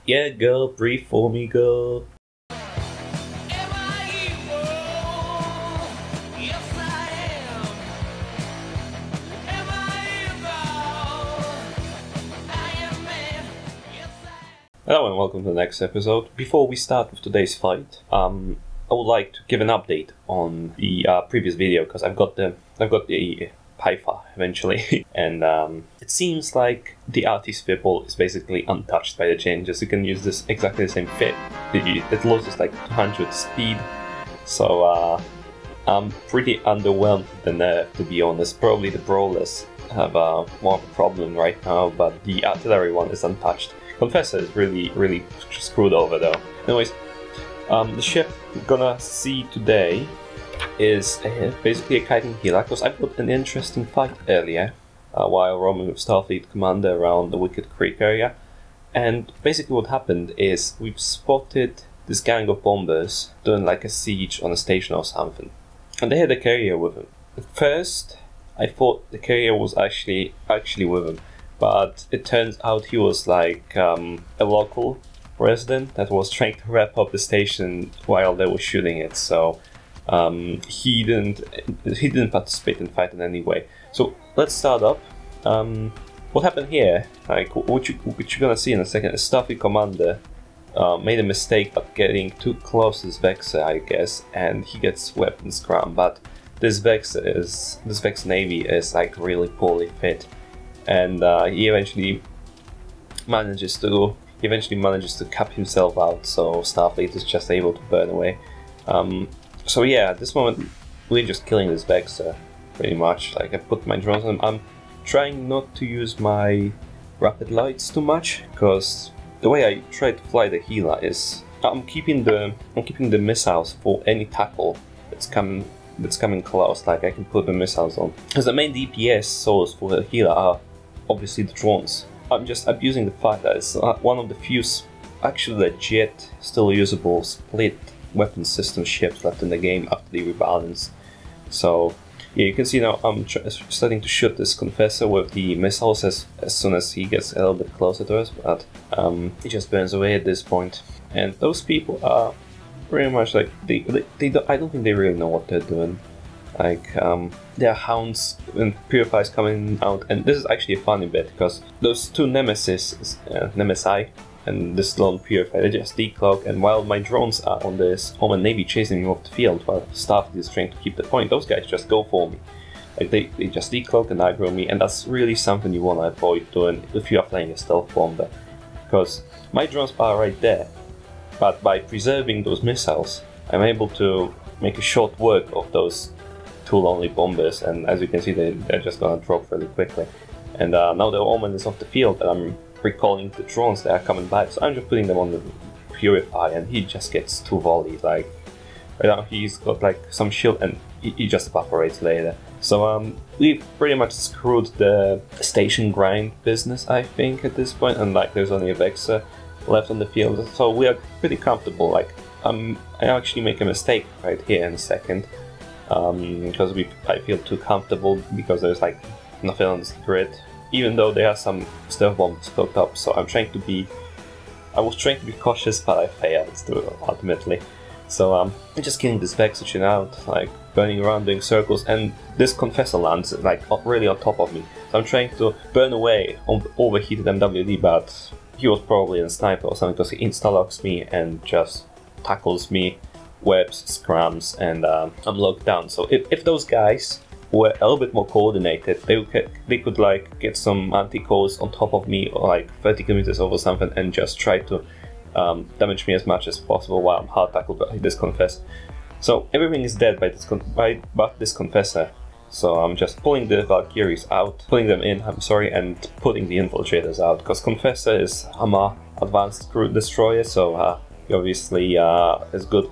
Yeah, girl, breathe for me, girl. Hello and welcome to the next episode. Before we start with today's fight, I would like to give an update on the previous video because I've got the Webifier eventually, and it seems like the RT Swivel is basically untouched by the changes. You can use this exactly the same fit. It loses like 200 speed, so I'm pretty underwhelmed with the nerf, to be honest. Probably the brawlers have more of a problem right now, but the artillery one is untouched. Confessor is really screwed over though. Anyways, the ship we're gonna see today is basically a kiting healer, because I put an interesting fight earlier while roaming with Starfleet Commander around the Wicked Creek area, and basically what happened is we've spotted this gang of bombers doing like a siege on a station or something, and they had a carrier with them. At first I thought the carrier was actually with them, but it turns out he was like a local resident that was trying to wrap up the station while they were shooting it. So he didn't participate in the fight in any way. So let's start up. What happened here? Like what you're gonna see in a second is Starfleet Commander made a mistake of getting too close to this Vexer, I guess, and he gets weapon scrum. But this Vex Navy is like really poorly fit, and he eventually manages to cap himself out, so Starfleet is just able to burn away. So yeah, at this moment we're just killing this Vexer pretty much. Like I put my drones on. I'm trying not to use my rapid lights too much, because the way I try to fly the healer is I'm keeping the missiles for any tackle that's coming close. Like I can put the missiles on, because the main DPS source for the healer are obviously the drones. I'm just abusing the fact that it's one of the few actually legit, still usable split weapon system ships left in the game after the rebalance. So yeah, you can see now I'm starting to shoot this Confessor with the missiles as soon as he gets a little bit closer to us, but he just burns away at this point. And those people are pretty much like I don't think they really know what they're doing. Like there are hounds and purifiers coming out, and this is actually a funny bit because those two Nemesi and this lone purifier, they just decloak, and while my drones are on this Omen Navy chasing me off the field while Starfleet is trying to keep the point, those guys just go for me. Like they just decloak and aggro me, and that's really something you want to avoid doing if you are playing a stealth bomber, because my drones are right there, but by preserving those missiles I'm able to make a short work of those two lonely bombers, and as you can see they're just gonna drop really quickly. And now the Omen is off the field and I'm recalling the drones that are coming back, so I'm just putting them on the Purifier, and he just gets two volleys. Like right now he's got like some shield and he just evaporates later. So we've pretty much screwed the station grind business, I think, at this point, and like there's only a Vexer left on the field, so we are pretty comfortable. Like I actually make a mistake right here in a second, because I feel too comfortable because there's like nothing on this grid, even though there are some stealth bombs built up. So I was trying to be cautious, but I failed ultimately. So I'm just killing this Vexer out, like burning around, doing circles, and this Confessor lands like really on top of me. So I'm trying to burn away on overheated MWD, but he was probably a sniper or something, because he insta-locks me and just tackles me, webs, scrums, and I'm locked down. So if those guys were a little bit more coordinated, they could like get some anti-cores on top of me, or like 30 kilometers over something, and just try to damage me as much as possible while I'm hard tackled by this Confessor. So everything is dead but this Confessor. So I'm just pulling the Valkyries out, pulling them in, and putting the Infiltrators out, because Confessor is Hammer advanced cruise destroyer, so he obviously has good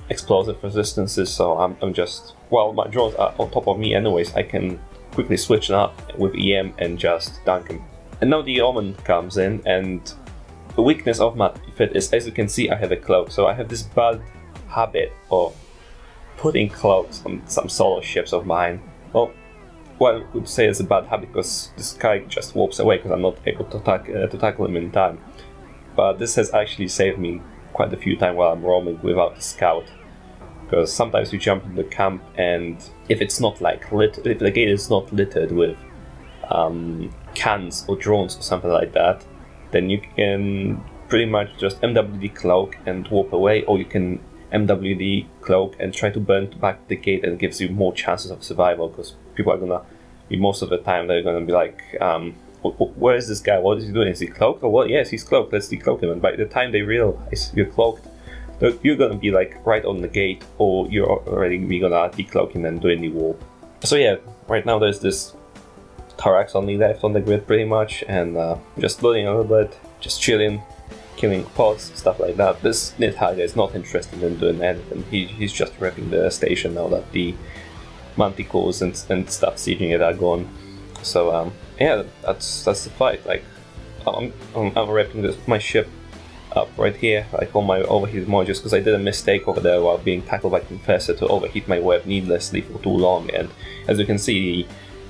explosive resistances. So I'm just, while my drones are on top of me anyways, I can quickly switch it up with EM and just dunk him. And now the Omen comes in, and the weakness of my fit is, as you can see, I have a cloak. So I have this bad habit of putting cloaks on some solo ships of mine. Well, I would say it's a bad habit because this guy just warps away because I'm not able to tackle him in time. but this has actually saved me quite a few times while I'm roaming without a scout. Because sometimes you jump into the camp, and if it's not like if the gate is not littered with cans or drones or something like that, then you can pretty much just MWD cloak and warp away, or you can MWD cloak and try to burn back the gate, and it gives you more chances of survival, because people are gonna be, most of the time they're gonna be like, where is this guy, what is he doing, is he cloaked or what? Yes, he's cloaked, let's decloak him. And by the time they realize you're cloaked, you're gonna be like right on the gate, or you're already gonna decloak him and doing the warp. So yeah, right now there's this Tarax only left on the grid pretty much, and just loading a little bit, just chilling, killing pods, stuff like that. This Nidhogg is not interested in doing anything. He's just repping the station now that the Manticores and stuff sieging it are gone. So yeah, that's the fight. Like I'm repping my ship up right here, like all my overheated modules, because I did a mistake over there while being tackled by Confessor to overheat my web needlessly for too long, and as you can see,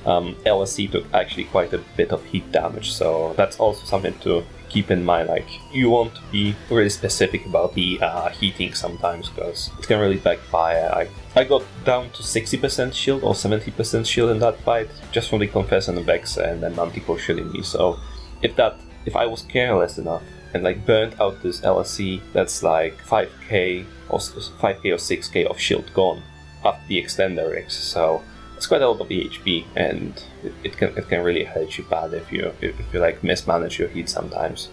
LSC took actually quite a bit of heat damage, so that's also something to keep in mind. Like, you want to be really specific about the heating sometimes, because it can really backfire. I got down to 60% shield or 70% shield in that fight, just from the Confessor and the Vex and then Manticore shielding me. So if I was careless enough and like burnt out this LSC, that's like 5k or 6k of shield gone after the extender rigs. So it's quite a lot of EHP, and it can really hurt you bad if you like mismanage your heat sometimes.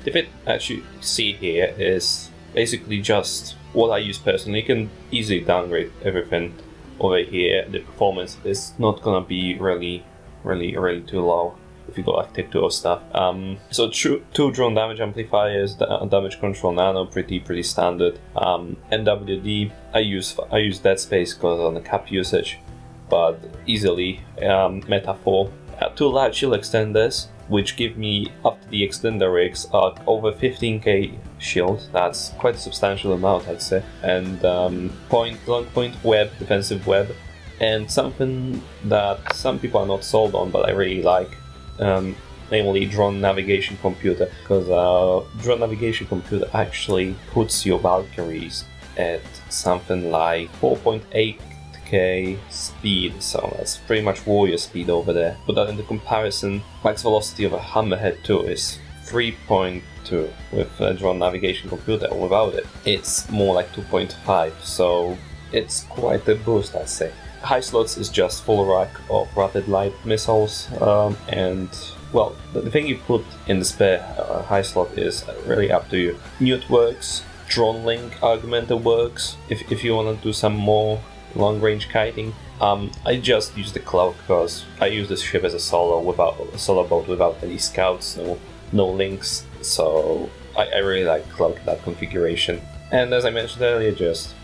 The bit as you see here is basically just what I use personally. You can easily downgrade everything over here. The performance is not gonna be really too low if you go active 2 or stuff. So 2 drone damage amplifiers, damage control nano, pretty standard. NWD, I use Dead Space because on the cap usage, but easily meta 4. 2 large shield extenders, which give me, after the extender rigs, over 15k shield. That's quite a substantial amount, I'd say. And long point web, defensive web, and something that some people are not sold on, but I really like. Namely drone navigation computer, because drone navigation computer actually puts your Valkyries at something like 4.8k speed, so that's pretty much warrior speed over there. Put that into comparison, max velocity of a Hammerhead II is 3.2 with a drone navigation computer, or without it it's more like 2.5, so it's quite a boost, I'd say. High slots is just full rack of rapid light missiles, and well, the thing you put in the spare high slot is really up to you. Newt works, drone link augmenter works if you want to do some more long range kiting. I just use the cloak because I use this ship as a solo boat without any scouts, no links, so I really like cloak, that configuration. And as I mentioned earlier, just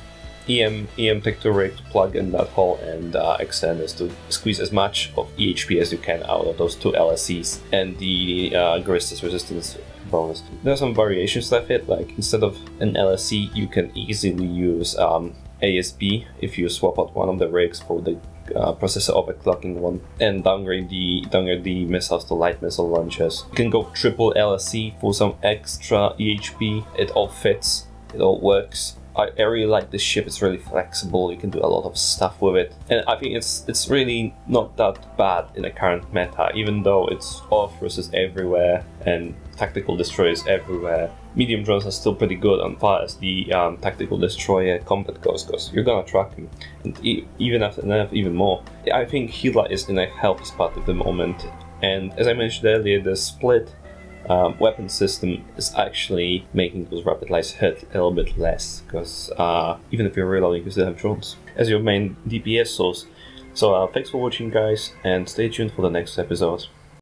EM Tech 2 rig to plug in that hole, and extenders to squeeze as much of EHP as you can out of those 2 LSCs, and the Gristus resistance bonus. There are some variations that fit, like instead of an LSC you can easily use ASB if you swap out one of the rigs for the processor overclocking one, and downgrade the missiles to light missile launchers. You can go triple LSC for some extra EHP. It all fits, it all works. I really like this ship. It's really flexible, you can do a lot of stuff with it, and I think it's really not that bad in the current meta, even though it's Orthrus is everywhere and tactical destroyers everywhere. Medium drones are still pretty good as far as the tactical destroyer combat goes, because you're gonna track him, and even after nerf, even more. I think Gila is in a healthy spot at the moment, and as I mentioned earlier, the split weapon system is actually making those rapid lights hit a little bit less, because even if you're reloading, you still have drones as your main DPS source. So thanks for watching, guys, and stay tuned for the next episode.